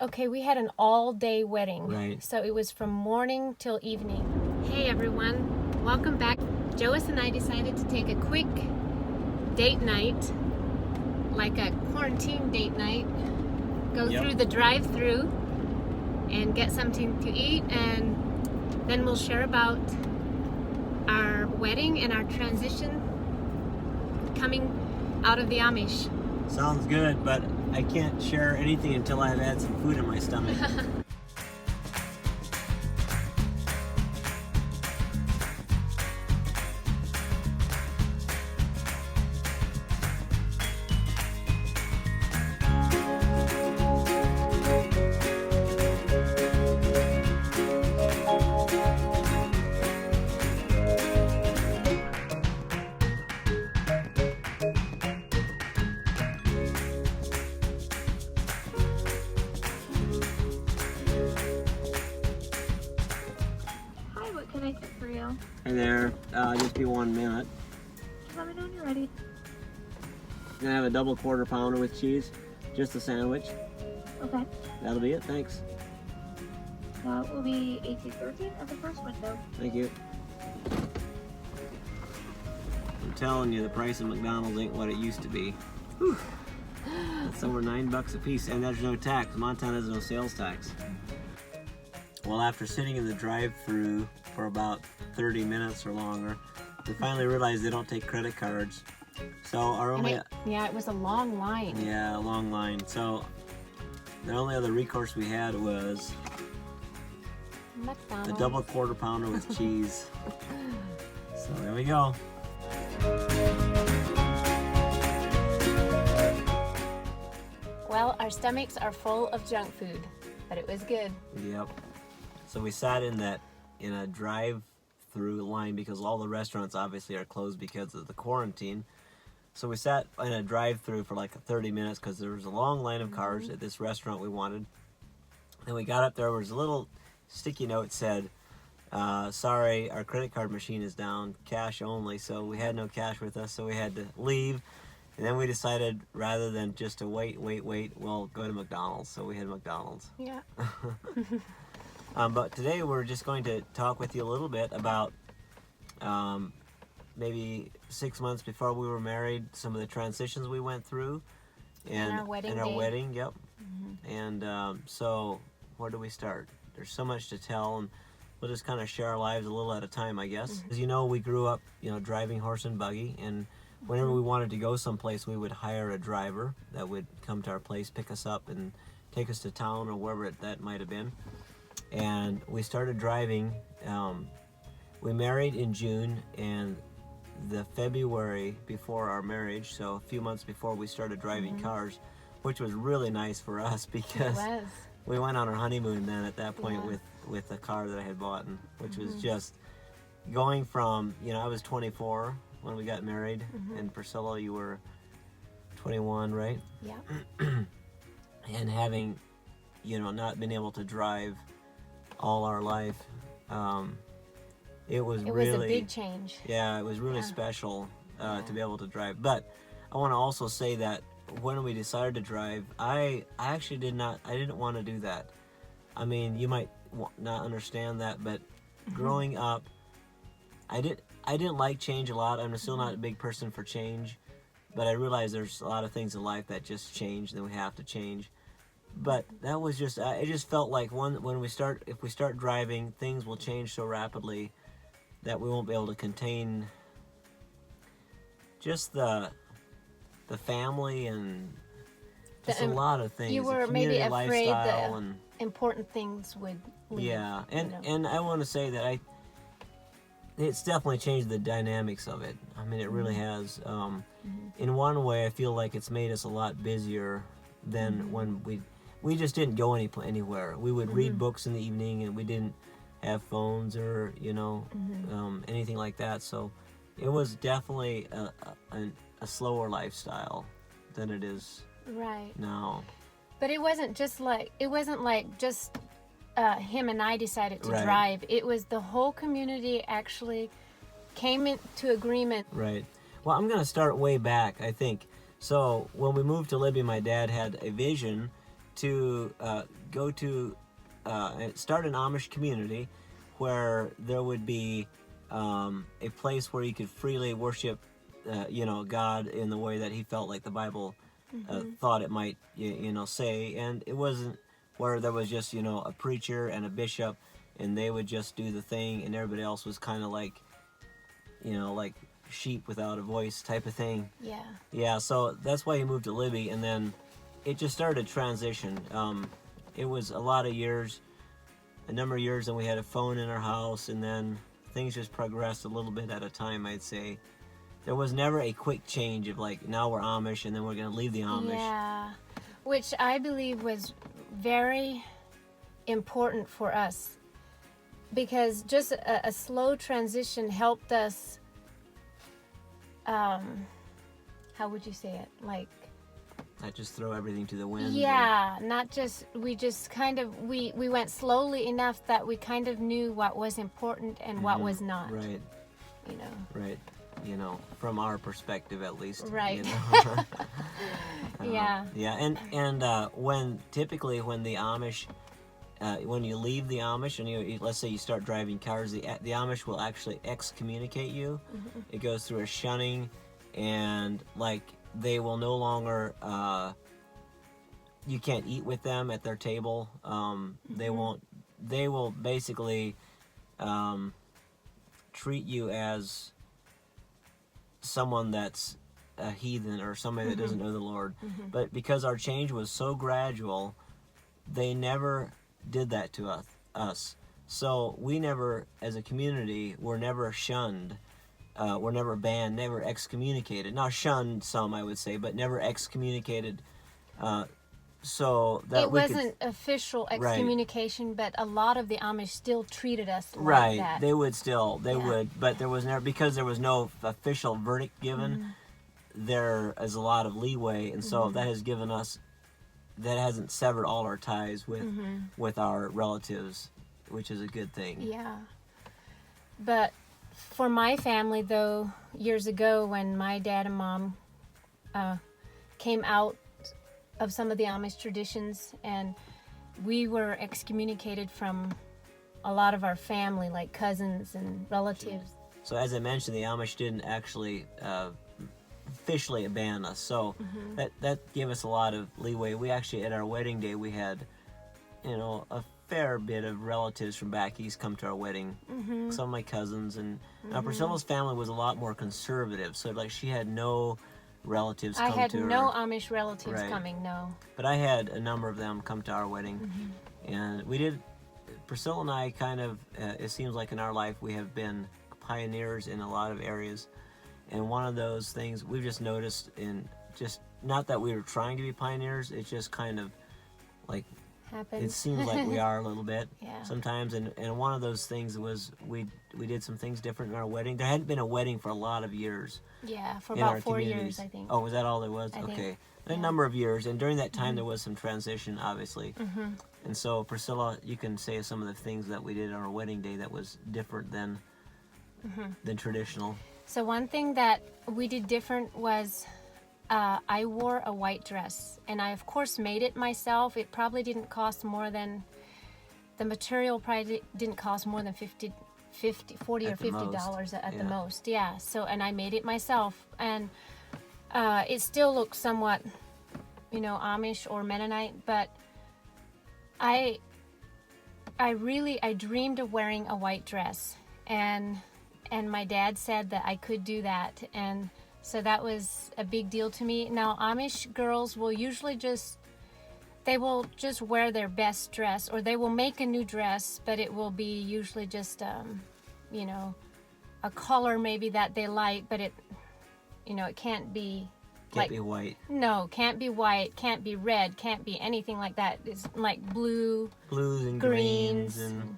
Okay, we had an all-day wedding. Right. So it was from morning till evening. Hey everyone, welcome back. Joyce and I decided to take a quick date night, like a quarantine date night, go through the drive-through and get something to eat, and then we'll share about our wedding and our transition coming out of the Amish. Sounds good, but I can't share anything until I've had some food in my stomach. Can I cook for you? Hey there, just be 1 minute. Just let me know when you're ready. Gonna have a double quarter pounder with cheese, just a sandwich. Okay. That'll be it, thanks. That will be 1813 at the first window. Thank you. I'm telling you, the price of McDonald's ain't what it used to be. Whew. It's over $9 a piece, and there's no tax. Montana has no sales tax. Well, after sitting in the drive-thru for about 30 minutes or longer, we finally realized they don't take credit cards. So our only... Yeah, it was a long line. Yeah, a long line. So the only other recourse we had was McDonald's. the double quarter pounder with cheese. So there we go. Well, our stomachs are full of junk food, but it was good. Yep. So we sat in a drive-through line because all the restaurants obviously are closed because of the quarantine. So we sat in a drive-through for like 30 minutes because there was a long line of cars at this restaurant we wanted. And we got up there was a little sticky note said, sorry, our credit card machine is down, cash only. So we had no cash with us, so we had to leave. And then we decided rather than just to wait, we'll go to McDonald's. So we had McDonald's. Yeah. But today we're just going to talk with you a little bit about maybe 6 months before we were married, some of the transitions we went through. And our wedding day. Wedding, yep. And so where do we start? There's so much to tell, and we'll just kind of share our lives a little at a time, I guess. As you know, we grew up, driving horse and buggy, and whenever we wanted to go someplace, we would hire a driver that would come to our place, pick us up, and take us to town or wherever that might have been. And we started driving. We married in June, and the February before our marriage, so a few months before, we started driving cars, which was really nice for us because we went on our honeymoon then at that point with the car that I had bought, which was just going from, I was 24 when we got married, and Priscilla, you were 21, right? Yeah. And having, not been able to drive all our life, it was really a big change. Yeah, it was really special to be able to drive. But I want to also say that when we decided to drive, I actually didn't want to do that. I mean, you might not understand that, but growing up, I didn't like change a lot. I'm still not a big person for change, but I realize there's a lot of things in life that just change, and we have to change. But that was just, it just felt like if we start driving, things will change so rapidly that we won't be able to contain just the family and just a lot of things. You were maybe afraid that important things would leave. Yeah, and I want to say that it's definitely changed the dynamics of it. I mean, it really has. In one way, I feel like it's made us a lot busier than when we just didn't go anywhere. We would read books in the evening, and we didn't have phones or anything like that. So it was definitely a slower lifestyle than it is now. But it wasn't like just him and I decided to drive. It was the whole community actually came into agreement. Right. Well, I'm going to start way back, I think. So when we moved to Libya, my dad had a vision to go to start an Amish community where there would be a place where you could freely worship, God in the way that he felt like the Bible thought it might, say. And it wasn't where there was just, a preacher and a bishop, and they would just do the thing, and everybody else was kind of like, like sheep without a voice type of thing. Yeah. Yeah, so that's why he moved to Libby, and then it just started to transition. It was a number of years, and we had a phone in our house, and then things just progressed a little bit at a time, I'd say. There was never a quick change of like, now we're Amish, and then we're going to leave the Amish. Yeah, which I believe was very important for us, because just a slow transition helped us, how would you say it? Like, not just throw everything to the wind. Yeah, not just, we went slowly enough that we kind of knew what was important and what was not. Right. Right. From our perspective at least. Right. Yeah. Yeah, and when the Amish, when you leave the Amish and you let's say you start driving cars, the Amish will actually excommunicate you. Mm-hmm. It goes through a shunning, and like they will no longer, you can't eat with them at their table. They will basically treat you as someone that's a heathen or somebody that doesn't know the Lord. But because our change was so gradual, they never did that to us. So we never, as a community, were never shunned. Were never banned, never excommunicated. Not shunned, some I would say, but never excommunicated. So that it wasn't official excommunication, but a lot of the Amish still treated us like that. They would, but there was never, because there was no official verdict given. There is a lot of leeway, and so that has given us, that hasn't severed all our ties with our relatives, which is a good thing. Yeah, but for my family, though, years ago when my dad and mom came out of some of the Amish traditions, and we were excommunicated from a lot of our family, like cousins and relatives. So as I mentioned, the Amish didn't actually officially ban us, so that gave us a lot of leeway. We actually, at our wedding day, we had, a fair bit of relatives from back east come to our wedding. Some of my cousins, and now Priscilla's family was a lot more conservative, so like she had no relatives come to her. I had no Amish relatives coming, no. But I had a number of them come to our wedding, and we did, Priscilla and I kind of, it seems like in our life we have been pioneers in a lot of areas, and one of those things we've just noticed, in just, not that we were trying to be pioneers, it's just kind of like, happens. It seems like we are a little bit yeah. sometimes, and one of those things was we did some things different in our wedding. There hadn't been a wedding for a lot of years. Yeah, for about 4 years, I think. Oh, was that all there was? I okay. think, A number of years, and during that time there was some transition, obviously. And so, Priscilla, you can say some of the things that we did on our wedding day that was different than traditional. So one thing that we did different was I wore a white dress, and I of course made it myself. It probably didn't cost more than, the material probably didn't cost more than $40 or $50 at the most. Yeah. So, and I made it myself, and it still looks somewhat, Amish or Mennonite, but I dreamed of wearing a white dress, and my dad said that I could do that, and so that was a big deal to me. Now, Amish girls will usually they will just wear their best dress, or they will make a new dress, but it will be usually just, a color maybe that they like, but it can't be Can't be white. No, can't be white, can't be red, can't be anything like that. It's like blues and greens and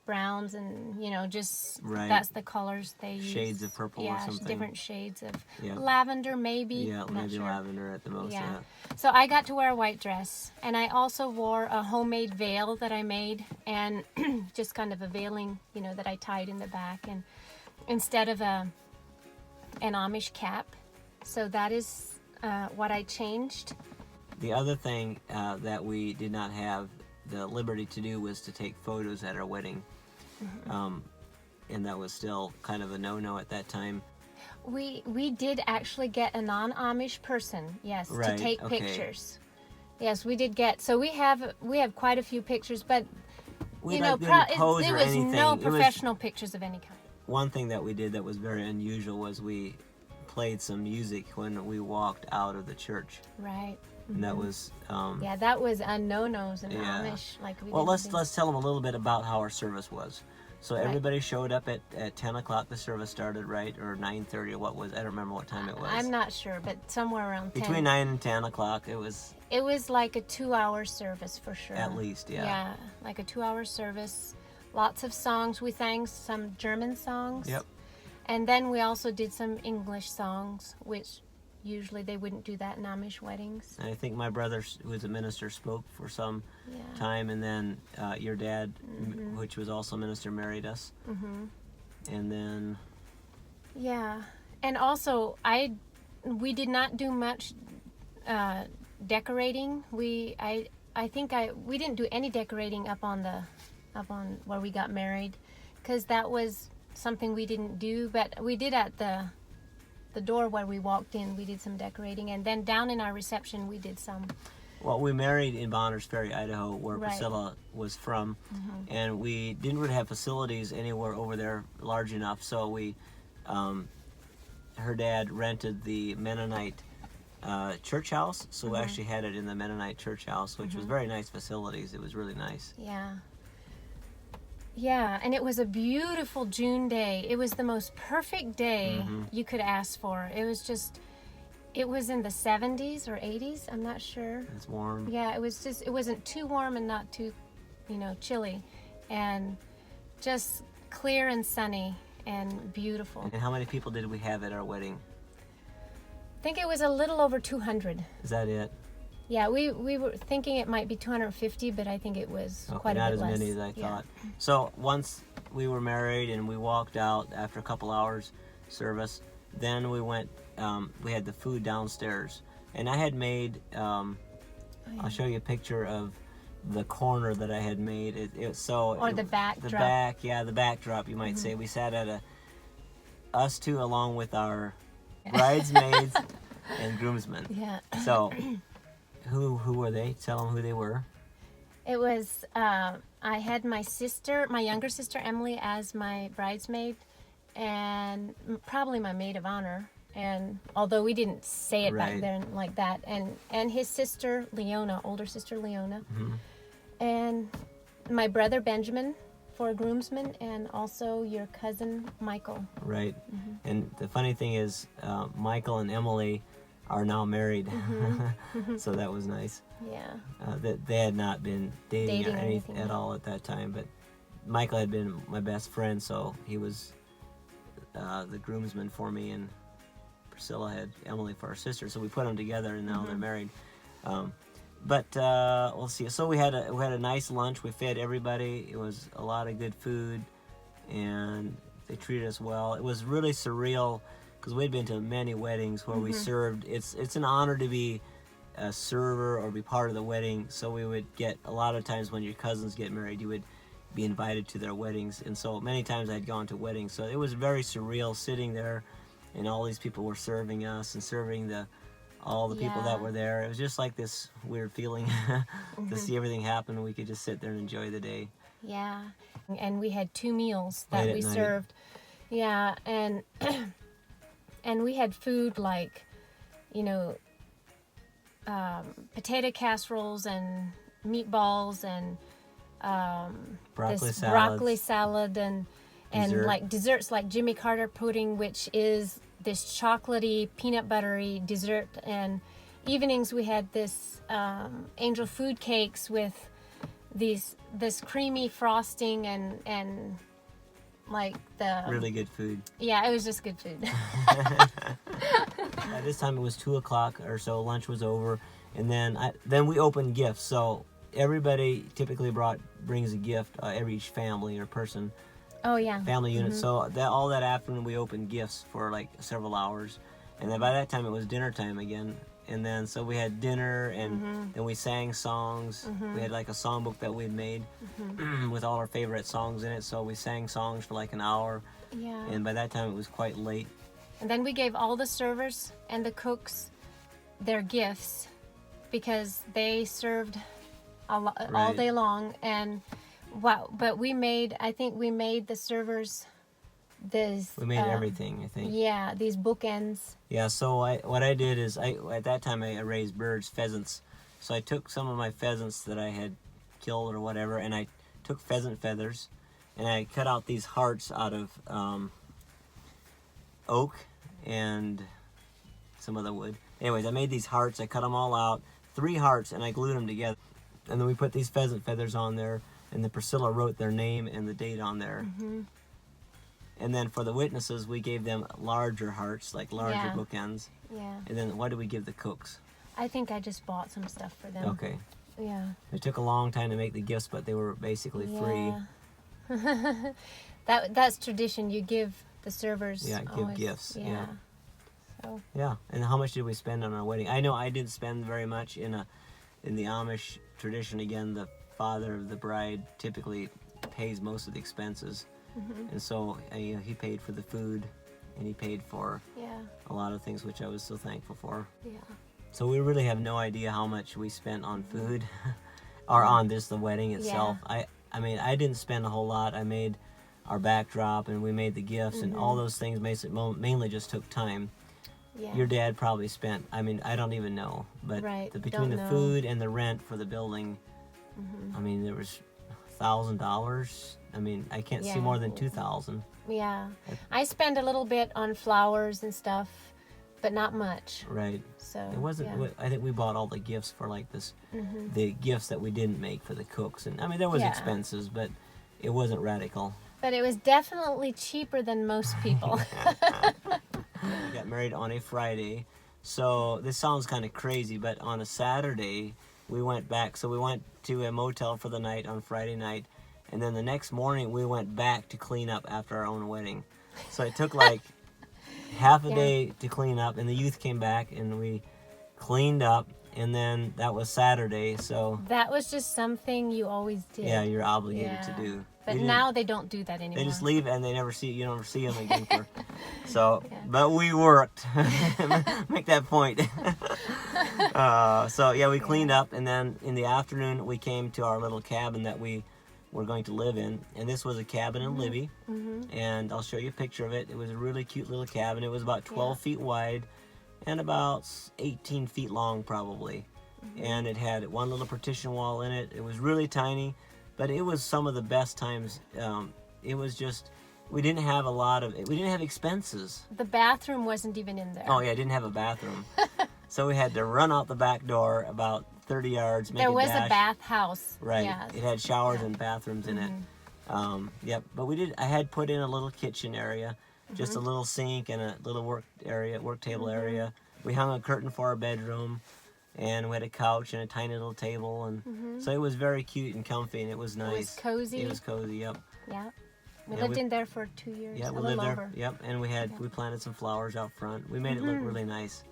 browns, and just that's the colors they use. Shades of purple or something. Different shades of lavender, maybe. Yeah, maybe lavender at the most. Yeah. So I got to wear a white dress, and I also wore a homemade veil that I made, and just kind of a veiling, that I tied in the back, and instead of an Amish cap. So that is what I changed. the other thing that we did not have the liberty to do was to take photos at our wedding. And that was still kind of a no-no at that time. We did actually get a non-Amish person, yes, Right, to take okay. pictures. Yes, we did get. So we have quite a few pictures, but We you know, didn't pose there or was anything. no It was- professional pictures of any kind. One thing that we did that was very unusual was we played some music when we walked out of the church. Right. And that was Yeah, that was a no-nos in Yeah. Amish. Like we well, didn't let's tell them a little bit about how our service was. So Right. everybody showed up at 10 o'clock. The service started, right? Or 9:30 or what was, I don't remember what time it was. I'm not sure, but somewhere around 10. Between 9 and 10 o'clock, it was It was like a 2-hour service for sure. at least, yeah. Yeah, like a 2-hour service. Lots of songs. We sang some German songs. Yep. And then we also did some English songs, which usually they wouldn't do that in Amish weddings. And I think my brother, who was a minister, spoke for some Yeah. time, and then your dad, which was also a minister, married us. And then Yeah, and also we did not do much decorating. We didn't do any decorating up on where we got married, because that was something we didn't do. But we did at the door where we walked in. We did some decorating, and then down in our reception we did some. well, we married in Bonners Ferry, Idaho, where Right. Priscilla was from, and we didn't really have facilities anywhere over there large enough. So we, her dad rented the Mennonite church house, so we actually had it in the Mennonite church house, which was very nice facilities. It was really nice. Yeah. Yeah, and it was a beautiful June day. It was the most perfect day you could ask for. It was in the 70s or 80s, I'm not sure. It's warm. Yeah, it wasn't too warm and not too, chilly. And just clear and sunny and beautiful. And how many people did we have at our wedding? I think it was a little over 200. Is that it? Yeah, we were thinking it might be 250, but I think it was Okay, quite a not bit as less. many as I Yeah. thought. So once we were married and we walked out after a couple hours service, then we went. We had the food downstairs, and I had made. I'll show you a picture of the corner that I had made. The backdrop. The backdrop, you might say. We sat at us two along with our bridesmaids and groomsmen. Yeah. So, who were they? Tell them who they were. It was, I had my younger sister Emily as my bridesmaid, and probably my maid of honor. And although we didn't say it back Right. then like that, and his sister Leona, older sister Leona, and my brother Benjamin for a groomsman, and also your cousin Michael. Right. And the funny thing is, Michael and Emily are now married. So that was nice. Yeah. That they had not been dating Dating or or anything anything, at all at that time. But Michael had been my best friend, so he was the groomsman for me, and Priscilla had Emily for her sister. So we put them together, and now they're married. But we'll see. So we had a nice lunch. We fed everybody. It was a lot of good food, and they treated us well. It was really surreal because we'd been to many weddings where we served. It's an honor to be a server or be part of the wedding. So we would get a lot of times when your cousins get married, you would be invited to their weddings, and so many times I'd gone to weddings. So it was very surreal sitting there, and all these people were serving us and serving all the people that Yeah. were there. It was just like this weird feeling to see everything happen. We could just sit there and enjoy the day. Yeah. And we had 2 meals Late that at we night. served. Yeah, and and we had food like, potato casseroles and meatballs and Broccoli this salads. broccoli salad and Dessert. like desserts like Jimmy Carter pudding, which is this chocolatey, peanut buttery dessert. And evenings we had this angel food cakes with this creamy frosting and like the Really good food. yeah, it was just good food. By this time it was 2 o'clock or so. Lunch was over, and then we opened gifts. So everybody typically brings a gift. Each family or person, Oh yeah. family unit. So all that afternoon we opened gifts for like several hours, and then by that time it was dinner time again. And then so we had dinner, and then we sang songs. We had like a songbook that we'd made with all our favorite songs in it. So we sang songs for like an hour. Yeah. And by that time it was quite late. And then we gave all the servers and the cooks their gifts because they served all day long. And wow, but I think we made the servers this. We made everything, I think. Yeah, these bookends. Yeah, so what I did is, at that time I raised birds, pheasants. So I took some of my pheasants that I had killed or whatever, and I took pheasant feathers, and I cut out these hearts out of oak and some other wood. Anyways, I made these hearts, I cut them all out, 3 hearts, and I glued them together. And then we put these pheasant feathers on there, and then Priscilla wrote their name and the date on there. And then for the witnesses, we gave them larger hearts, like larger bookends. Yeah. And then what did we give the cooks? I think I just bought some stuff for them. Okay. Yeah. It took a long time to make the gifts, but they were basically free. That's tradition. You give the servers. Yeah, give gifts. Yeah. So. Yeah. And how much did we spend on our wedding? I know I didn't spend very much in the Amish tradition. Again, the father of the bride typically pays most of the expenses. And so he paid for the food, and he paid for a lot of things, which I was so thankful for. Yeah. So we really have no idea how much we spent on food or on the wedding itself. I mean, I didn't spend a whole lot. I made our backdrop, and we made the gifts, and all those things mainly just took time. Yeah. Your dad probably spent, I mean, I don't even know, but between the food and the rent for the building, I mean, there was $1,000. I mean, I can't see more than $2,000. Yeah. I spend a little bit on flowers and stuff, but not much. Right. So it wasn't. I think we bought all the gifts for like this, the gifts that we didn't make for the cooks, and I mean there was expenses, but it wasn't radical. But it was definitely cheaper than most people. We got married on a Friday, so this sounds kind of crazy, but on a Saturday we went back. So we went to a motel for the night on Friday night. And then the next morning, we went back to clean up after our own wedding. So it took like half a day to clean up, and the youth came back, and we cleaned up, and then that was Saturday, so... That was just something you always did. Yeah, you're obligated to do. But now they don't do that anymore. They just leave, and you never see them again for... So, but we worked. Make that point. So, yeah, we cleaned up, and then in the afternoon, we came to our little cabin that we were going to live in, and this was a cabin in Libby, and I'll show you a picture of it. It was a really cute little cabin. It was about 12 feet wide and about 18 feet long probably, and it had one little partition wall in it. It was really tiny, but it was some of the best times. It was just, we didn't have expenses. The bathroom wasn't even in there. Oh yeah, I didn't have a bathroom. So we had to run out the back door about 30 yards, make there a was dash. a bathhouse. Right. Yes. It had showers and bathrooms in it. Yep. But I had put in a little kitchen area, just a little sink and a little work table area. We hung a curtain for our bedroom, and we had a couch and a tiny little table, and so it was very cute and comfy, and it was nice. It was cozy. It was cozy. Yep. Yeah. We lived in there for 2 years. Yeah, we lived there. Yep. And we planted some flowers out front. We made it look really nice.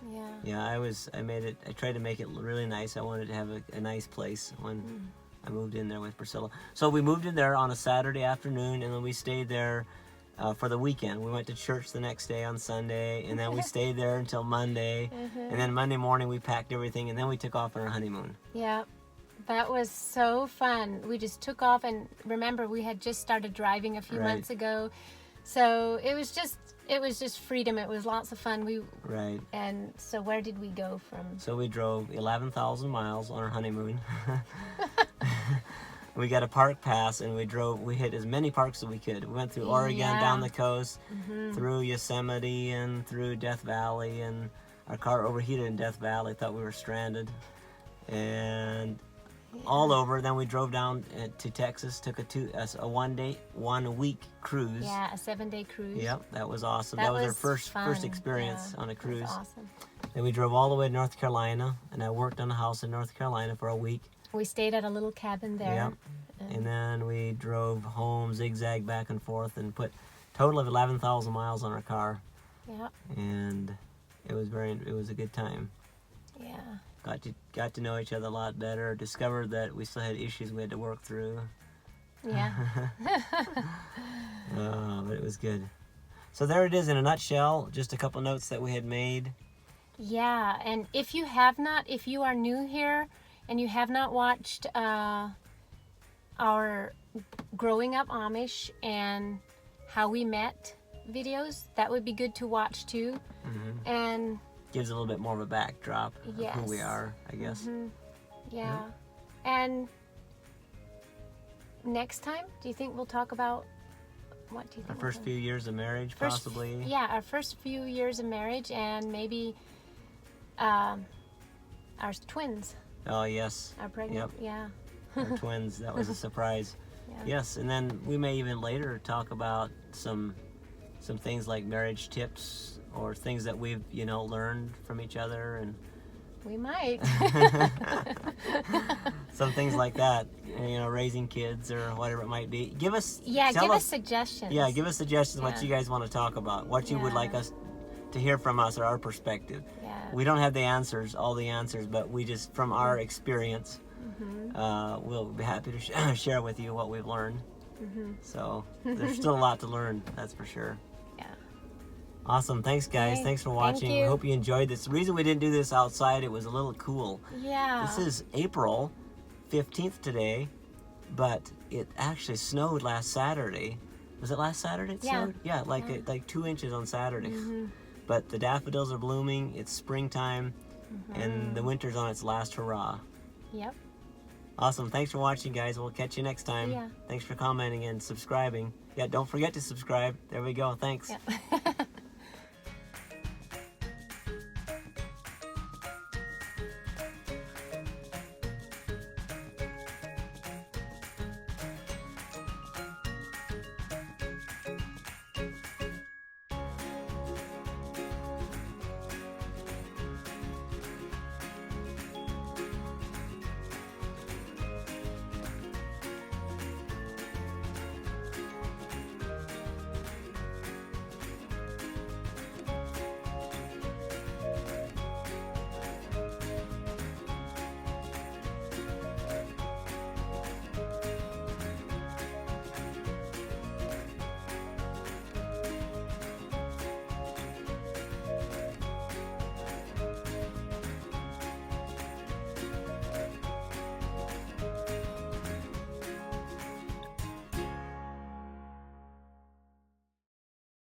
Yeah. Yeah, I tried to make it really nice. I wanted to have a nice place when I moved in there with Priscilla. So we moved in there on a Saturday afternoon, and then we stayed there for the weekend. We went to church the next day on Sunday, and then we stayed there until Monday. And then Monday morning we packed everything, and then we took off on our honeymoon. Yeah. That was so fun. We just took off, and remember, we had just started driving a few months ago. So it was just freedom. It was lots of fun. And so where did we go from? So we drove 11,000 miles on our honeymoon. We got a park pass, and we hit as many parks as we could. We went through Oregon, down the coast, through Yosemite, and through Death Valley, and our car overheated in Death Valley, thought we were stranded. And all over. Then we drove down to Texas, took a 1 week cruise. Yeah, a 7-day cruise. Yep, that was awesome. That was our first experience on a cruise. That was awesome. Then we drove all the way to North Carolina, and I worked on a house in North Carolina for a week. We stayed at a little cabin there. Yep. And then we drove home, zigzag back and forth, and put a total of 11,000 miles on our car. Yep. And it was a good time. Yeah. Got to know each other a lot better. Discovered that we still had issues we had to work through. Yeah. But it was good. So there it is in a nutshell. Just a couple notes that we had made. Yeah, and if you are new here and you have not watched our Growing Up Amish and How We Met videos, that would be good to watch too. Mm-hmm. And gives a little bit more of a backdrop of who we are, I guess. Mm-hmm. Yeah. And next time, do you think we'll talk about, what do you think? Our first few years of marriage, possibly. Yeah, our first few years of marriage, and maybe our twins. Oh, yes. Our pregnant, yeah. Our twins, that was a surprise. Yeah. Yes, and then we may even later talk about some things like marriage tips or things that we've, learned from each other, and we might. some things like that, raising kids or whatever it might be. Give us suggestions. Yeah, give us suggestions what you guys want to talk about, what you would like us to hear from us or our perspective. Yeah. We don't have all the answers, but we just, from our experience, we'll be happy to share with you what we've learned. So there's still a lot to learn, that's for sure. Yeah. Awesome. Thanks, guys. Okay. Thanks for watching. Thank you. We hope you enjoyed this. The reason we didn't do this outside, it was a little cool. Yeah. This is April 15th today, but it actually snowed last Saturday. Was it last Saturday it snowed? Yeah, like 2 inches on Saturday. But the daffodils are blooming. It's springtime, and the winter's on its last hurrah. Yep. Awesome. Thanks for watching, guys. We'll catch you next time. Yeah. Thanks for commenting and subscribing. Yeah, don't forget to subscribe. There we go. Thanks. Yeah.